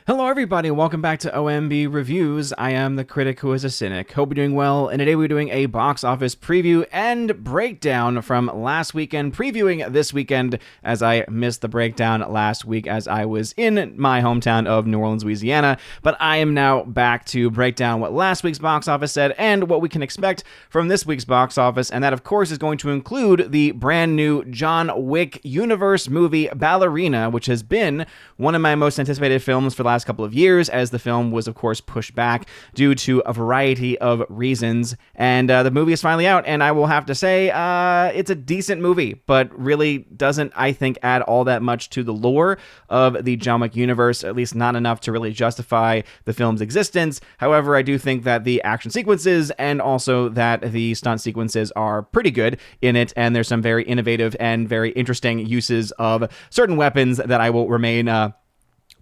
Hello everybody, and welcome back to OMB Reviews. I am the critic who is a cynic. Hope you're doing well, and today we're doing a box office preview and breakdown from last weekend, previewing this weekend as I missed the breakdown last week as I was in my hometown of New Orleans, Louisiana. But I am now back to break down what last week's box office said and what we can expect from this week's box office, and that of course is going to include the brand new John Wick universe movie Ballerina, which has been one of my most anticipated films for the last couple of years, as the film was of course pushed back due to a variety of reasons, and the movie is finally out, and I will have to say it's a decent movie, but really doesn't, I think, add all that much to the lore of the John Wick universe, at least not enough to really justify the film's existence. However, I do think that the action sequences and also that the stunt sequences are pretty good in it, and there's some very innovative and very interesting uses of certain weapons that I will remain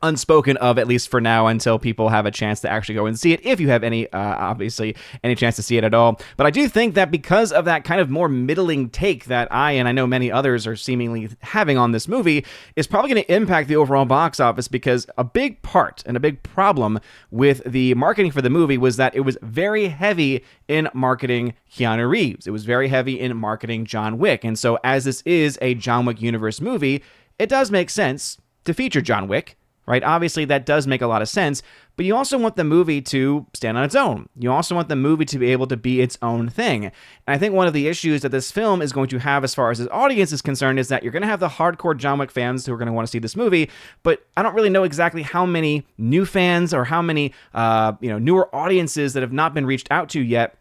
unspoken of, at least for now, until people have a chance to actually go and see it, if you have any, obviously, any chance to see it at all. But I do think that because of that kind of more middling take that and I know many others are seemingly having on this movie, is probably going to impact the overall box office, because a big part and a big problem with the marketing for the movie was that it was very heavy in marketing Keanu Reeves. It was very heavy in marketing John Wick. And so as this is a John Wick universe movie, it does make sense to feature John Wick, right? Obviously, that does make a lot of sense, but you also want the movie to stand on its own. You also want the movie to be able to be its own thing. And I think one of the issues that this film is going to have as far as its audience is concerned is that you're going to have the hardcore John Wick fans who are going to want to see this movie, but I don't really know exactly how many new fans or how many newer audiences that have not been reached out to yet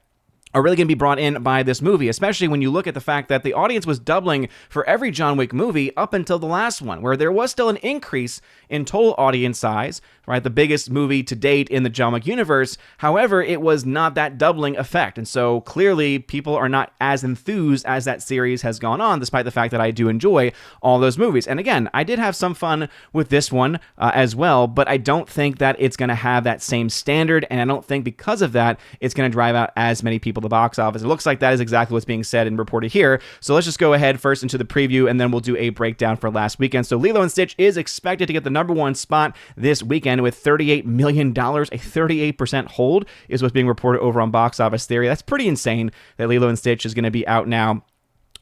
are really going to be brought in by this movie, especially when you look at the fact that the audience was doubling for every John Wick movie up until the last one, where there was still an increase in total audience size, right? The biggest movie to date in the John Wick universe. However, it was not that doubling effect. And so clearly people are not as enthused as that series has gone on, despite the fact that I do enjoy all those movies. And again, I did have some fun with this one as well, but I don't think that it's going to have that same standard. And I don't think because of that, it's going to drive out as many people to the box office. It looks like that is exactly what's being said and reported here. So let's just go ahead first into the preview, and then we'll do a breakdown for last weekend. So Lilo & Stitch is expected to get the number one spot this weekend with $38 million. A 38% hold is what's being reported over on Box Office Theory. That's pretty insane that Lilo & Stitch is going to be out now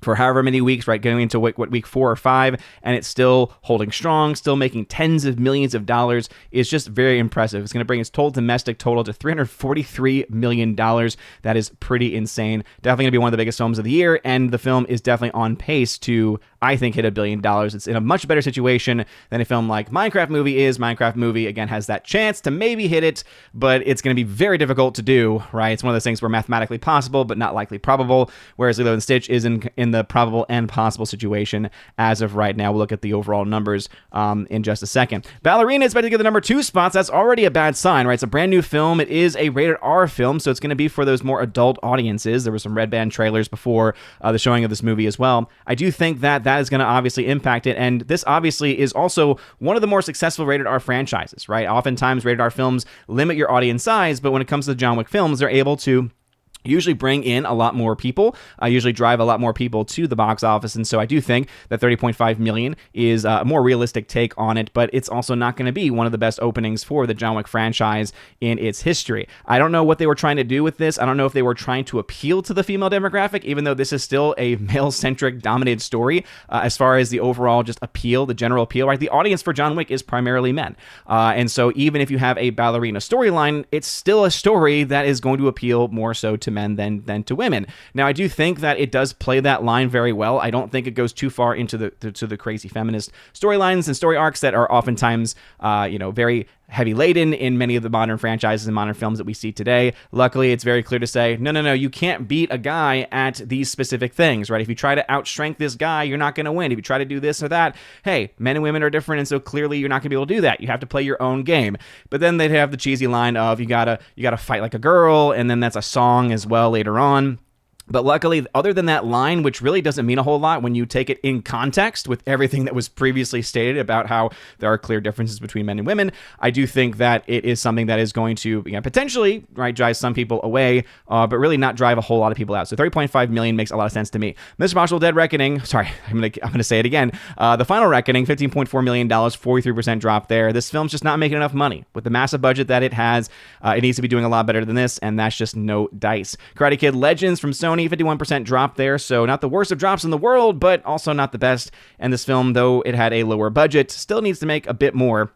for however many weeks, right, going into week 4 or 5, and it's still holding strong, still making tens of millions of dollars. Is just very impressive. It's going to bring its total domestic total to $343 million. That is pretty insane. Definitely going to be one of the biggest films of the year, and the film is definitely on pace to, I think, hit $1 billion. It's in a much better situation than a film like Minecraft Movie is. Minecraft Movie, again, has that chance to maybe hit it, but it's going to be very difficult to do, right? It's one of those things where mathematically possible, but not likely probable, whereas Lilo & Stitch is in the probable and possible situation as of right now. We'll look at the overall numbers in just a second. Ballerina is about to get the number 2 spots. That's already a bad sign, right? It's a brand new film. It is a rated R film, so it's going to be for those more adult audiences. There were some red band trailers before the showing of this movie as well. I do think that is going to obviously impact it, and this obviously is also one of the more successful rated R franchises, right? Oftentimes rated R films limit your audience size, but when it comes to John Wick films, they're able to usually bring in a lot more people, usually drive a lot more people to the box office. And so I do think that 30.5 million is a more realistic take on it, but it's also not going to be one of the best openings for the John Wick franchise in its history. I don't know what they were trying to do with this. I don't know if they were trying to appeal to the female demographic, even though this is still a male-centric dominated story as far as the overall just appeal, the general appeal, right? The audience for John Wick is primarily men. And so even if you have a ballerina storyline, it's still a story that is going to appeal more so to men than to women. Now, I do think that it does play that line very well. I don't think it goes too far into the crazy feminist storylines and story arcs that are oftentimes, very heavy laden in many of the modern franchises and modern films that we see today. Luckily, it's very clear to say, no, you can't beat a guy at these specific things, right? If you try to outstrength this guy, you're not going to win. If you try to do this or that, hey, men and women are different, and so clearly you're not going to be able to do that. You have to play your own game. But then they'd have the cheesy line of you gotta fight like a girl, and then that's a song as well later on. But luckily, other than that line, which really doesn't mean a whole lot when you take it in context with everything that was previously stated about how there are clear differences between men and women, I do think that it is something that is going to potentially drive some people away, but really not drive a whole lot of people out. So 30.5 million makes a lot of sense to me. Mr. Possible Dead Reckoning, sorry, I'm gonna say it again. The Final Reckoning, $15.4 million, 43% drop there. This film's just not making enough money. With the massive budget that it has, it needs to be doing a lot better than this, and that's just no dice. Karate Kid Legends from Sony, 51% drop there, so not the worst of drops in the world, but also not the best. And this film, though it had a lower budget, still needs to make a bit more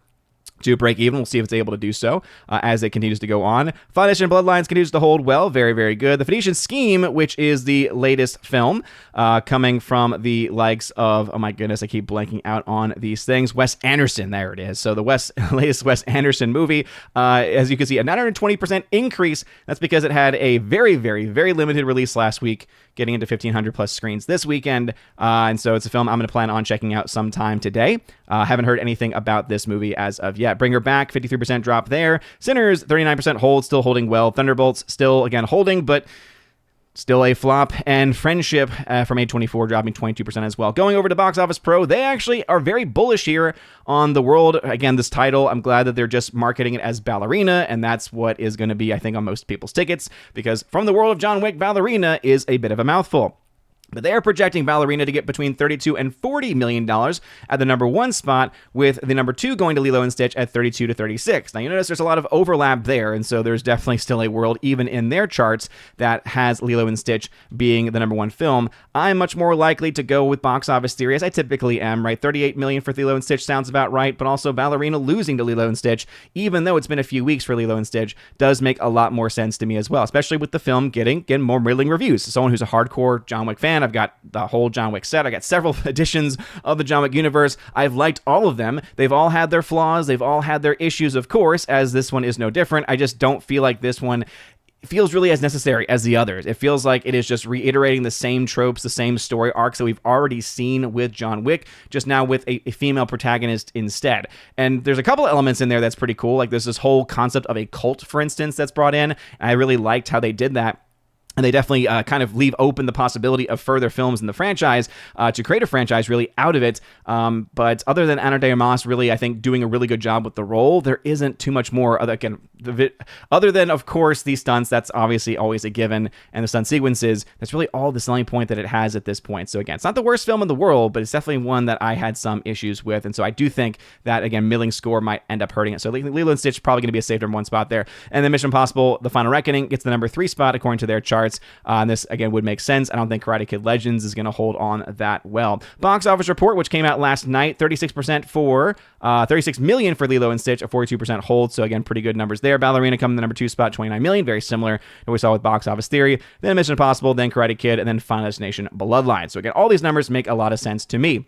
to break even. We'll see if it's able to do so as it continues to go on. Foundation Bloodlines continues to hold well. Very, very good. The Phoenician Scheme, which is the latest film coming from the likes of, oh my goodness, I keep blanking out on these things. Wes Anderson, there it is. So the latest Wes Anderson movie, as you can see, a 920% increase. That's because it had a very, very, very limited release last week, getting into 1,500 plus screens this weekend. And so it's a film I'm going to plan on checking out sometime today. Haven't heard anything about this movie as of yet. Bring Her Back, 53% drop there. Sinners, 39% hold, still holding well. Thunderbolts, still, again, holding, but still a flop. And Friendship from A24 dropping 22% as well. Going over to Box Office Pro, they actually are very bullish here on the world. Again, this title, I'm glad that they're just marketing it as Ballerina, and that's what is going to be, I think, on most people's tickets, because From the World of John Wick, Ballerina is a bit of a mouthful. But they are projecting Ballerina to get between $32 and $40 million at the number 1 spot, with the number 2 going to Lilo and Stitch at $32 to $36. Now, you notice there's a lot of overlap there, and so there's definitely still a world, even in their charts, that has Lilo and Stitch being the number 1 film. I'm much more likely to go with Box Office Theory, as I typically am, right? $38 million for Lilo and Stitch sounds about right, but also Ballerina losing to Lilo and Stitch, even though it's been a few weeks for Lilo and Stitch, does make a lot more sense to me as well, especially with the film getting more middling reviews. As someone who's a hardcore John Wick fan, I've got the whole John Wick set. I got several editions of the John Wick universe. I've liked all of them. They've all had their flaws. They've all had their issues, of course, as this one is no different. I just don't feel like this one feels really as necessary as the others. It feels like it is just reiterating the same tropes, the same story arcs that we've already seen with John Wick, just now with a female protagonist instead. And there's a couple of elements in there that's pretty cool. Like there's this whole concept of a cult, for instance, that's brought in. And I really liked how they did that. And they definitely kind of leave open the possibility of further films in the franchise to create a franchise really out of it. But other than Ana de Armas really, I think, doing a really good job with the role, there isn't too much more. Other than, of course, these stunts, that's obviously always a given. And the stunt sequences, that's really all the selling point that it has at this point. So again, it's not the worst film in the world, but it's definitely one that I had some issues with. And so I do think that, again, middling score might end up hurting it. So Lilo and Stitch probably going to be a safe number 1 spot there. And then Mission Impossible, The Final Reckoning, gets the number 3 spot according to their chart. And this, again, would make sense. I don't think Karate Kid Legends is going to hold on that well. Box Office Report, which came out last night, 36% for $36 million for Lilo and Stitch, a 42% hold. So, again, pretty good numbers there. Ballerina coming in the number 2 spot, $29 million. Very similar to what we saw with Box Office Theory. Then Mission Impossible, then Karate Kid, and then Final Destination Bloodline. So, again, all these numbers make a lot of sense to me.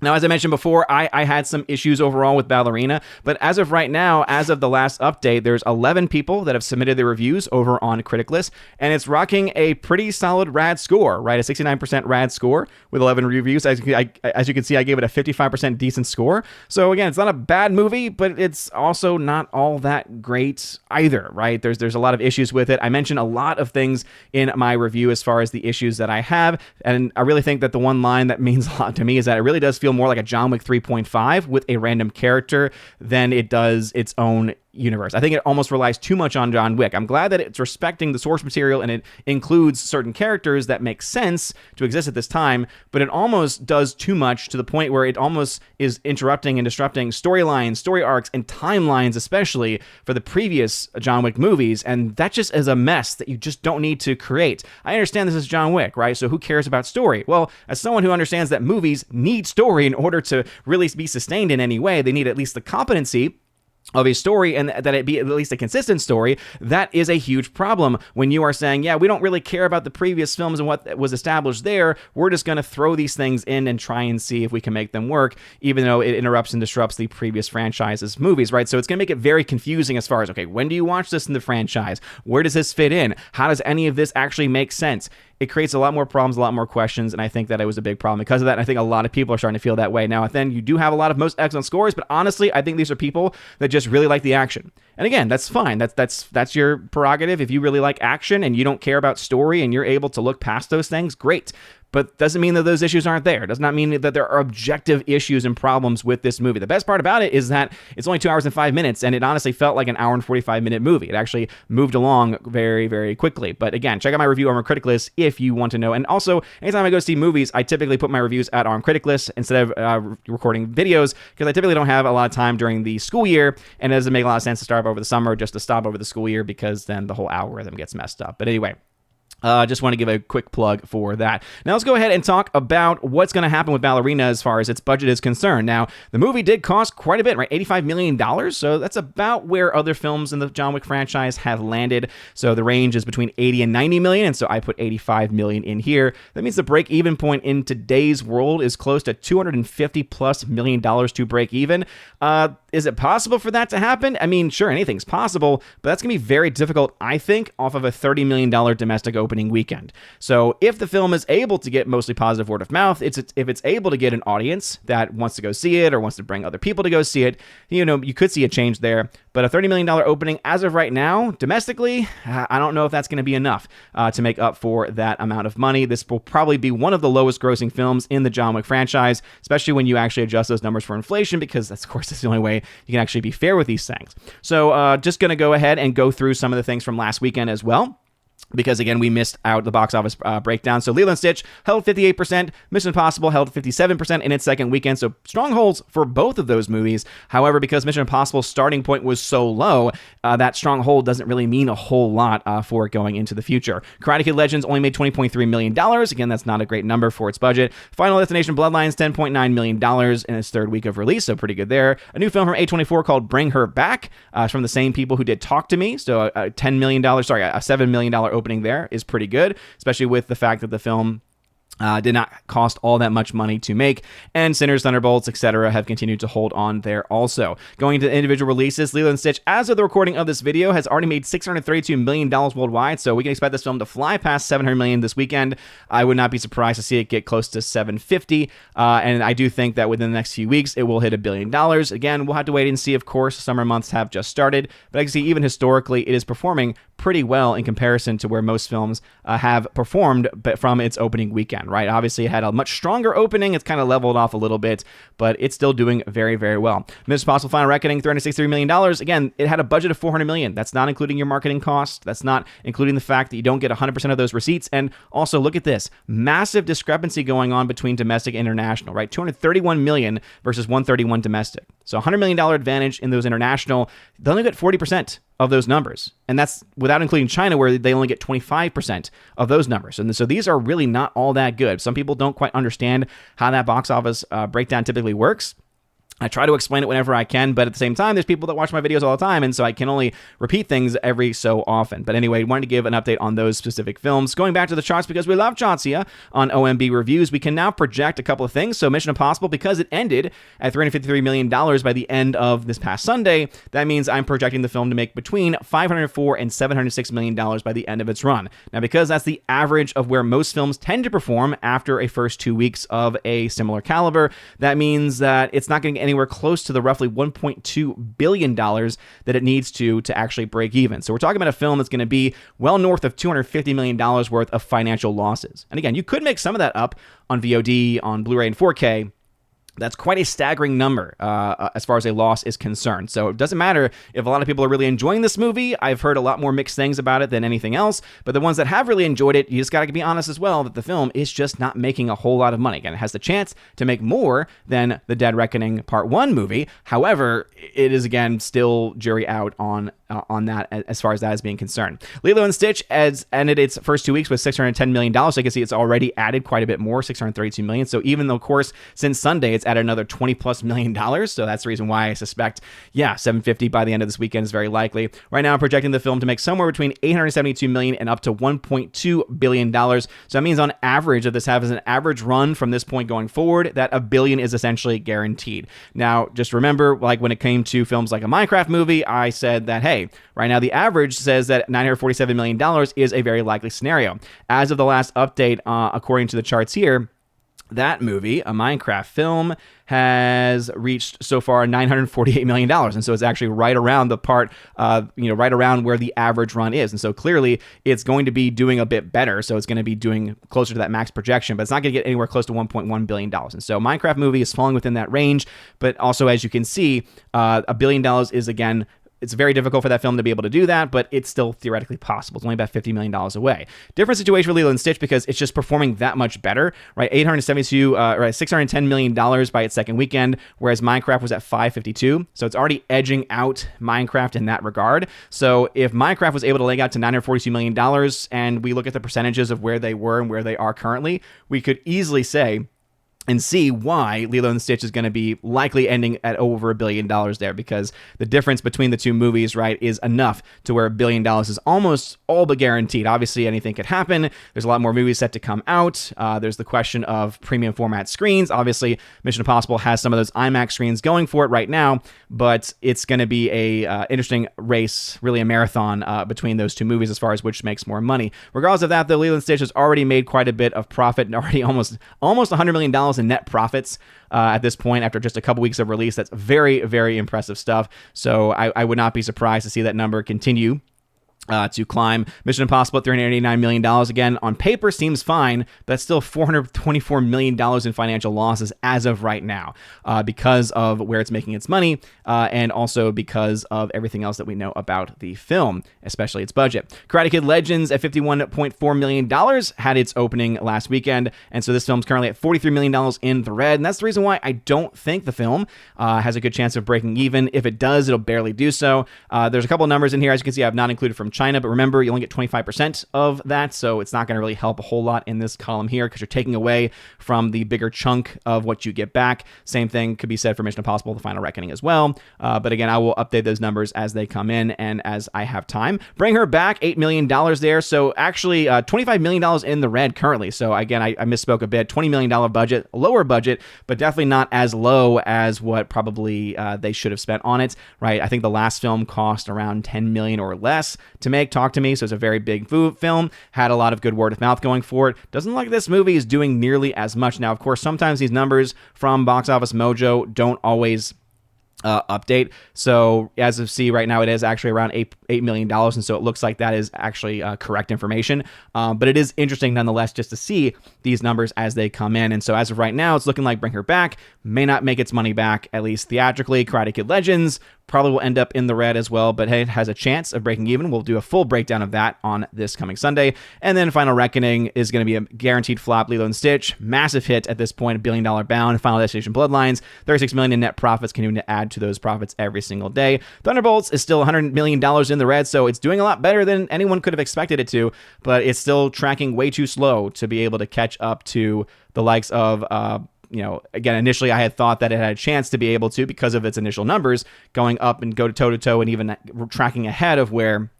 Now, as I mentioned before, I had some issues overall with Ballerina, but as of right now, as of the last update, there's 11 people that have submitted their reviews over on CriticList, and it's rocking a pretty solid rad score, right? A 69% rad score with 11 reviews. As you can see, I gave it a 55% decent score. So again, it's not a bad movie, but it's also not all that great either, right? There's a lot of issues with it. I mentioned a lot of things in my review as far as the issues that I have, and I really think that the one line that means a lot to me is that it really does feel more like a John Wick 3.5 with a random character than it does its own universe. I think it almost relies too much on John Wick. I'm glad that it's respecting the source material and it includes certain characters that make sense to exist at this time, but it almost does too much to the point where it almost is interrupting and disrupting storylines, story arcs, and timelines, especially for the previous John Wick movies, and that just is a mess that you just don't need to create. I understand this is John Wick, right? So who cares about story? Well, as someone who understands that movies need story in order to really be sustained in any way, they need at least the competency of a story, and that it be at least a consistent story. That is a huge problem when you are saying, yeah, we don't really care about the previous films and what was established there. We're just going to throw these things in and try and see if we can make them work, even though it interrupts and disrupts the previous franchise's movies, right? So it's going to make it very confusing as far as, okay, when do you watch this in the franchise? Where does this fit in? How does any of this actually make sense? it creates a lot more problems, a lot more questions, and I think that it was a big problem because of that. And I think a lot of people are starting to feel that way. Now, then you do have a lot of most excellent scores, but honestly, I think these are people that just really like the action. And again, that's fine. That's your prerogative. If you really like action and you don't care about story and you're able to look past those things, great. But doesn't mean that those issues aren't there. Does not mean that there are objective issues and problems with this movie. The best part about it is that it's only 2 hours and 5 minutes, and it honestly felt like an hour and 45-minute movie. It actually moved along very, very quickly. But again, check out my review on Criticless if you want to know. And also, anytime I go see movies, I typically put my reviews out on Criticless instead of recording videos, because I typically don't have a lot of time during the school year, and it doesn't make a lot of sense to start over the summer just to stop over the school year, because then the whole algorithm gets messed up. But anyway, just want to give a quick plug for that. Now let's go ahead and talk about what's going to happen with Ballerina as far as its budget is concerned. Now, the movie did cost quite a bit, right? $85 million. So that's about where other films in the John Wick franchise have landed. So the range is between 80 and 90 million. And so I put 85 million in here. That means the break-even point in today's world is close to $250+ million to break even. Is it possible for that to happen? I mean, sure, anything's possible, but that's going to be very difficult, I think, off of a $30 million domestic opening weekend. So if the film is able to get mostly positive word of mouth, if it's able to get an audience that wants to go see it or wants to bring other people to go see it, you could see a change there. But a $30 million opening as of right now, domestically, I don't know if that's going to be enough to make up for that amount of money. This will probably be one of the lowest grossing films in the John Wick franchise, especially when you actually adjust those numbers for inflation, because that's, of course, that's the only way you can actually be fair with these things. So just going to go ahead and go through some of the things from last weekend as well, because, again, we missed out the box office breakdown. So Lilo & Stitch held 58%, Mission Impossible held 57% in its second weekend, so strongholds for both of those movies. However, because Mission Impossible's starting point was so low, that stronghold doesn't really mean a whole lot for it going into the future. Karate Kid Legends only made $20.3 million. Again, that's not a great number for its budget. Final Destination Bloodlines, $10.9 million in its third week of release, so pretty good there. A new film from A24 called Bring Her Back, from the same people who did Talk to Me, so a $7 million opening there is pretty good, especially with the fact that the film did not cost all that much money to make, and Sinners, Thunderbolts, etc. have continued to hold on there also. Going into individual releases, Lilo & Stitch, as of the recording of this video, has already made $632 million worldwide, so we can expect this film to fly past $700 million this weekend. I would not be surprised to see it get close to $750, and I do think that within the next few weeks, it will hit $1 billion. Again, we'll have to wait and see, of course. Summer months have just started, but I can see even historically, it is performing pretty well in comparison to where most films have performed from its opening weekend, right? Obviously, it had a much stronger opening. It's kind of leveled off a little bit, but it's still doing very, very well. Mission Impossible Final Reckoning, $363 million. Again, it had a budget of $400 million. That's not including your marketing costs. That's not including the fact that you don't get 100% of those receipts. And also, look at this. Massive discrepancy going on between domestic and international, right? $231 million versus $131 domestic. So $100 million advantage in those international. They only get 40% of those numbers. And that's without including China, where they only get 25% of those numbers. And so these are really not all that good. Some people don't quite understand how that box office breakdown typically works. I try to explain it whenever I can, but at the same time, there's people that watch my videos all the time, and so I can only repeat things every so often. But anyway, wanted to give an update on those specific films. Going back to the charts, because we love charts here on OMB Reviews, we can now project a couple of things. So Mission Impossible, because it ended at $353 million by the end of this past Sunday, that means I'm projecting the film to make between $504 and $706 million by the end of its run. Now, because that's the average of where most films tend to perform after a first 2 weeks of a similar caliber, that means that it's not going to get anywhere close to the roughly $1.2 billion that it needs to actually break even. So we're talking about a film that's going to be well north of $250 million worth of financial losses. And again, you could make some of that up on VOD, on Blu-ray and 4K. That's quite a staggering number as far as a loss is concerned. So it doesn't matter if a lot of people are really enjoying this movie. I've heard a lot more mixed things about it than anything else. But the ones that have really enjoyed it, you just got to be honest as well that the film is just not making a whole lot of money. Again, it has the chance to make more than the Dead Reckoning Part 1 movie. However, it is, again, still jury out on that as far as that is being concerned. Lilo & Stitch has ended its first 2 weeks with $610 million. So you can see it's already added quite a bit more, $632 million. So even though, of course, since Sunday, it's added another $20+ million. So that's the reason why I suspect, $750 by the end of this weekend is very likely. Right now, I'm projecting the film to make somewhere between $872 million and up to $1.2 billion. So that means on average, if this has an average run from this point going forward, that $1 billion is essentially guaranteed. Now, just remember, like when it came to films like a Minecraft movie, I said that, hey, today. Right now, the average says that $947 million is a very likely scenario. As of the last update, according to the charts here, that movie, a Minecraft film, has reached so far $948 million. And so it's actually right around the part, right around where the average run is. And so clearly it's going to be doing a bit better. So it's going to be doing closer to that max projection, but it's not going to get anywhere close to $1.1 billion. And so Minecraft movie is falling within that range. But also, as you can see, $1 billion is, again, it's very difficult for that film to be able to do that, but it's still theoretically possible. It's only about $50 million away. Different situation for Lilo and Stitch because it's just performing that much better, right? $610 million by its second weekend, whereas Minecraft was at $552. So it's already edging out Minecraft in that regard. So if Minecraft was able to leg out to $942 million and we look at the percentages of where they were and where they are currently, we could easily say and see why Lilo and Stitch is going to be likely ending at over $1 billion there, because the difference between the two movies, right, is enough to where $1 billion is almost all but guaranteed. Obviously, anything could happen. There's a lot more movies set to come out. There's the question of premium format screens. Obviously, Mission Impossible has some of those IMAX screens going for it right now, but it's going to be a interesting race, really a marathon between those two movies as far as which makes more money. Regardless of that, though, Lilo and Stitch has already made quite a bit of profit and already almost $100 million in net profits at this point after just a couple weeks of release. That's very, very impressive stuff. So I would not be surprised to see that number continue to climb. Mission Impossible at $389 million, again, on paper seems fine, but that's still $424 million in financial losses as of right now because of where it's making its money and also because of everything else that we know about the film, especially its budget. Karate Kid Legends at $51.4 million had its opening last weekend, and so this film's currently at $43 million in the red, and that's the reason why I don't think the film has a good chance of breaking even. If it does, it'll barely do so. There's a couple of numbers in here, as you can see, I've not included from China, but remember, you only get 25% of that, so it's not going to really help a whole lot in this column here because you're taking away from the bigger chunk of what you get back. Same thing could be said for Mission Impossible: The Final Reckoning as well. But again, I will update those numbers as they come in and as I have time. Bring Her Back, $8 million there, so actually $25 million in the red currently. So again, I misspoke a bit. $20 million budget, lower budget, but definitely not as low as what probably they should have spent on it, right? I think the last film cost around $10 million or less to make. Talk to Me, so it's a very big film, had a lot of good word of mouth going for it. Doesn't look like this movie is doing nearly as much. Now, of course, sometimes these numbers from Box Office Mojo don't always update. So as of see right now, it is actually around $8 million, and so it looks like that is actually correct information. But it is interesting nonetheless just to see these numbers as they come in. And so as of right now, it's looking like Bring Her Back may not make its money back, at least theatrically. Karate Kid Legends probably will end up in the red as well, but hey, it has a chance of breaking even. We'll do a full breakdown of that on this coming Sunday. And then Final Reckoning is going to be a guaranteed flop. Lilo and Stitch, massive hit at this point, $1 billion bound. Final Destination Bloodlines, $36 million in net profits, continuing to add to those profits every single day. Thunderbolts is still $100 million in the red, so it's doing a lot better than anyone could have expected it to, but it's still tracking way too slow to be able to catch up to the likes of again, initially I had thought that it had a chance to be able to because of its initial numbers going up and go toe-to-toe and even tracking ahead of where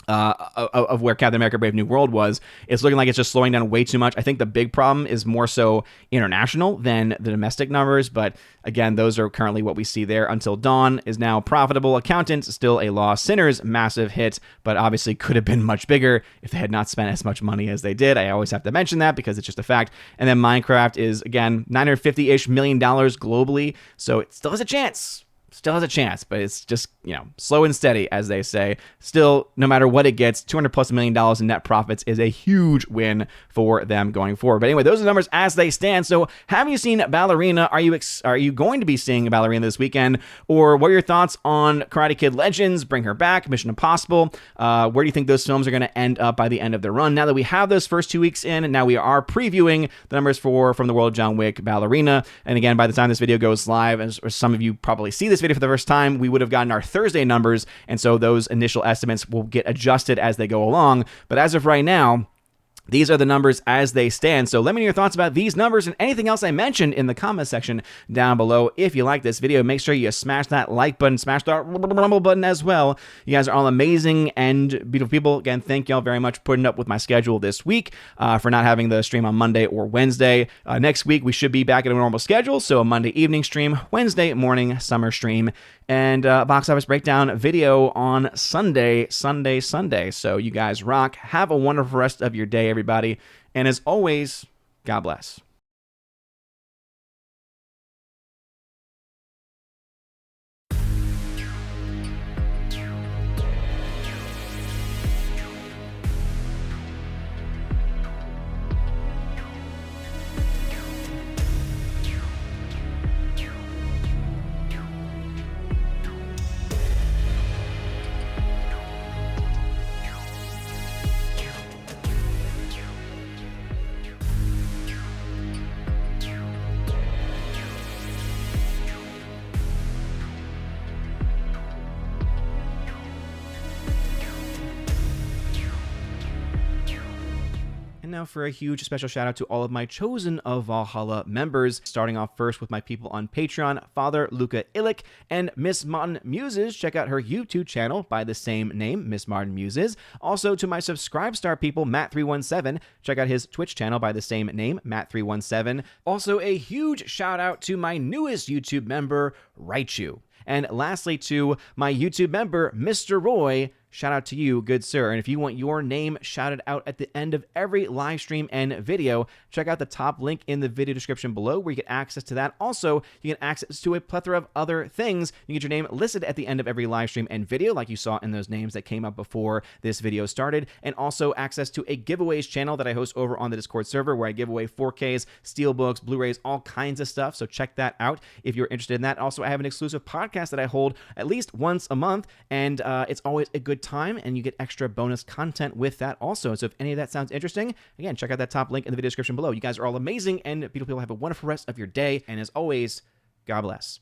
Captain America Brave New World was. It's looking like it's just slowing down way too much. I think the big problem is more so international than the domestic numbers, but again, those are currently what we see there. Until Dawn is now profitable. Accountant, still a loss. Sinners, massive hit, but obviously could have been much bigger if they had not spent as much money as they did. I always have to mention that because it's just a fact. And then Minecraft is, again, $950-ish million globally, so it still has a chance. But it's just, slow and steady, as they say. Still, no matter what it gets, $200+ million in net profits is a huge win for them going forward. But anyway, those are the numbers as they stand. So have you seen Ballerina? Are you going to be seeing Ballerina this weekend? Or what are your thoughts on Karate Kid Legends, Bring Her Back, Mission Impossible? Where do you think those films are going to end up by the end of their run? Now that we have those first 2 weeks in, and now we are previewing the numbers for From the World of John Wick, Ballerina. And again, by the time this video goes live, as some of you probably see this video for the first time, we would have gotten our Thursday numbers, and so those initial estimates will get adjusted as they go along. But as of right now, these are the numbers as they stand. So let me know your thoughts about these numbers and anything else I mentioned in the comment section down below. If you like this video, make sure you smash that like button, smash that rumble button as well. You guys are all amazing and beautiful people. Again, thank y'all very much for putting up with my schedule this week, for not having the stream on Monday or Wednesday. Next week, we should be back at a normal schedule. So a Monday evening stream, Wednesday morning summer stream, and box office breakdown video on Sunday. So you guys rock. Have a wonderful rest of your day, everybody. And as always, God bless. And now for a huge special shout out to all of my Chosen of Valhalla members, starting off first with my people on Patreon, Father Luca Illick and Miss Martin Muses. Check out her YouTube channel by the same name, Miss Martin Muses. Also to my Subscribe Star people, Matt317. Check out his Twitch channel by the same name, Matt317. Also a huge shout out to my newest YouTube member, Raichu. And lastly to my YouTube member, Mr. Roy. Shout out to you, good sir. And if you want your name shouted out at the end of every live stream and video, check out the top link in the video description below where you get access to that. Also, you get access to a plethora of other things. You get your name listed at the end of every live stream and video, like you saw in those names that came up before this video started. And also access to a giveaways channel that I host over on the Discord server where I give away 4Ks, Steelbooks, Blu-rays, all kinds of stuff. So check that out if you're interested in that. Also, I have an exclusive podcast that I hold at least once a month, and it's always a good time, and you get extra bonus content with that also. So if any of that sounds interesting, again, check out that top link in the video description below. You guys are all amazing, and beautiful people. Have a wonderful rest of your day, and as always, God bless.